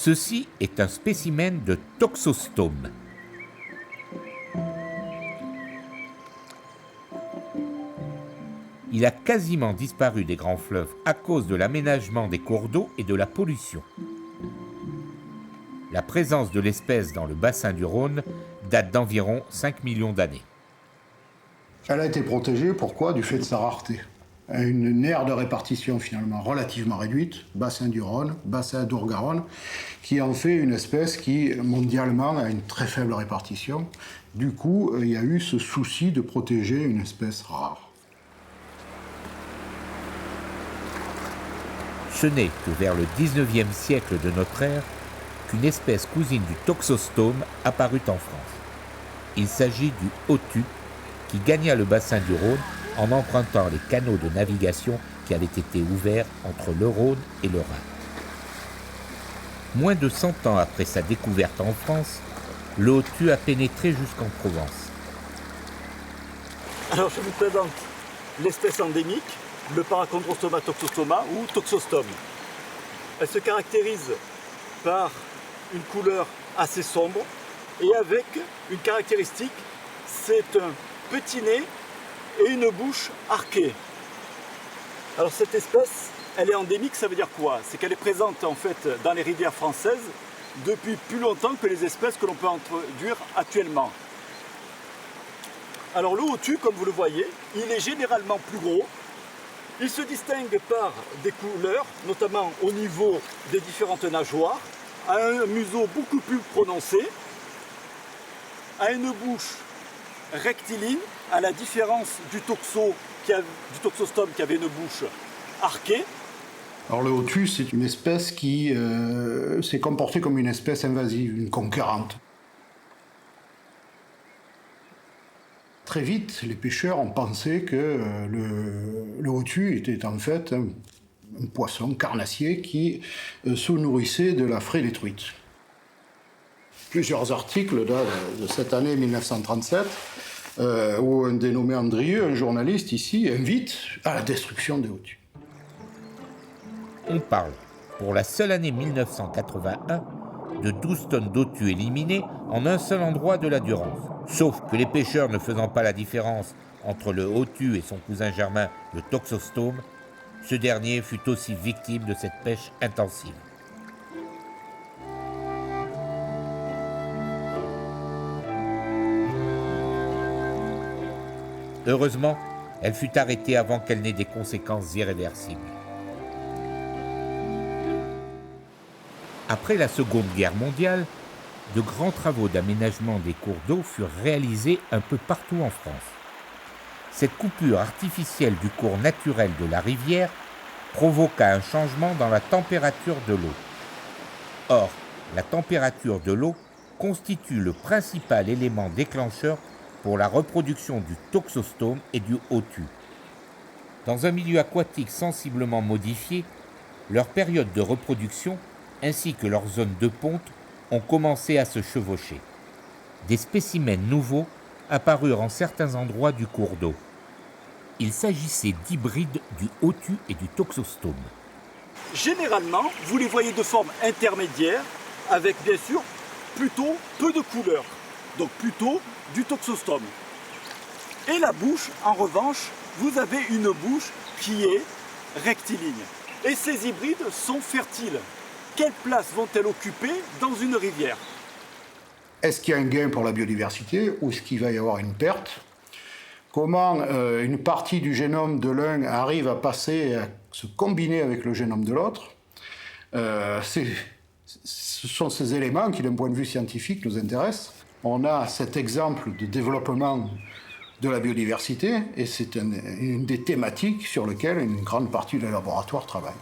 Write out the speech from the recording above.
Ceci est un spécimen de Toxostome. Il a quasiment disparu des grands fleuves à cause de l'aménagement des cours d'eau et de la pollution. La présence de l'espèce dans le bassin du Rhône date d'environ 5 millions d'années. Elle a été protégée, pourquoi? Du fait de sa rareté. Une aire de répartition finalement relativement réduite, bassin du Rhône, bassin d'Ourgaronne, qui en fait une espèce qui mondialement a une très faible répartition. Du coup, il y a eu ce souci de protéger une espèce rare. Ce n'est que vers le 19e siècle de notre ère qu'une espèce cousine du Toxostome apparut en France. Il s'agit du Hotu, qui gagna le bassin du Rhône en empruntant les canaux de navigation qui avaient été ouverts entre le Rhône et le Rhin. Moins de 100 ans après sa découverte en France, le Hotu a pénétré jusqu'en Provence. Alors je vous présente l'espèce endémique, le Parachondrostoma toxostoma ou Toxostome. Elle se caractérise par une couleur assez sombre et avec une caractéristique, c'est un petit nez et une bouche arquée. Alors cette espèce, elle est endémique, ça veut dire quoi? C'est qu'elle est présente en fait dans les rivières françaises depuis plus longtemps que les espèces que l'on peut introduire actuellement. Alors le Hotu, comme vous le voyez, il est généralement plus gros. Il se distingue par des couleurs, notamment au niveau des différentes nageoires, a un museau beaucoup plus prononcé, a une bouche rectiligne, à la différence du Toxostome qui avait une bouche arquée. Alors le Hotu, c'est une espèce qui s'est comportée comme une espèce invasive, une conquérante. Très vite, les pêcheurs ont pensé que le Hotu était en fait un poisson carnassier qui se nourrissait de la fraie des truites. Plusieurs articles de cette année 1937 où un dénommé Andrieux, un journaliste ici, invite à la destruction des Hotus. On parle, pour la seule année 1981, de 12 tonnes d'Hotu éliminées en un seul endroit de la Durance. Sauf que les pêcheurs ne faisant pas la différence entre le Hotu et son cousin germain, le Toxostome, ce dernier fut aussi victime de cette pêche intensive. Heureusement, elle fut arrêtée avant qu'elle n'ait des conséquences irréversibles. Après la Seconde Guerre mondiale, de grands travaux d'aménagement des cours d'eau furent réalisés un peu partout en France. Cette coupure artificielle du cours naturel de la rivière provoqua un changement dans la température de l'eau. Or, la température de l'eau constitue le principal élément déclencheur pour la reproduction du Toxostome et du Hotu. Dans un milieu aquatique sensiblement modifié, leur période de reproduction ainsi que leurs zones de ponte ont commencé à se chevaucher. Des spécimens nouveaux apparurent en certains endroits du cours d'eau. Il s'agissait d'hybrides du Hotu et du Toxostome. Généralement, vous les voyez de forme intermédiaire, avec bien sûr plutôt peu de couleurs, donc plutôt du Toxostome. Et la bouche, en revanche, vous avez une bouche qui est rectiligne. Et ces hybrides sont fertiles. Quelle place vont-elles occuper dans une rivière? Est-ce qu'il y a un gain pour la biodiversité ou est-ce qu'il va y avoir une perte? Comment une partie du génome de l'un arrive à passer, à se combiner avec le génome de l'autre? Ce sont ces éléments qui, d'un point de vue scientifique, nous intéressent. On a cet exemple de développement de la biodiversité et c'est une des thématiques sur lesquelles une grande partie des laboratoires travaillent.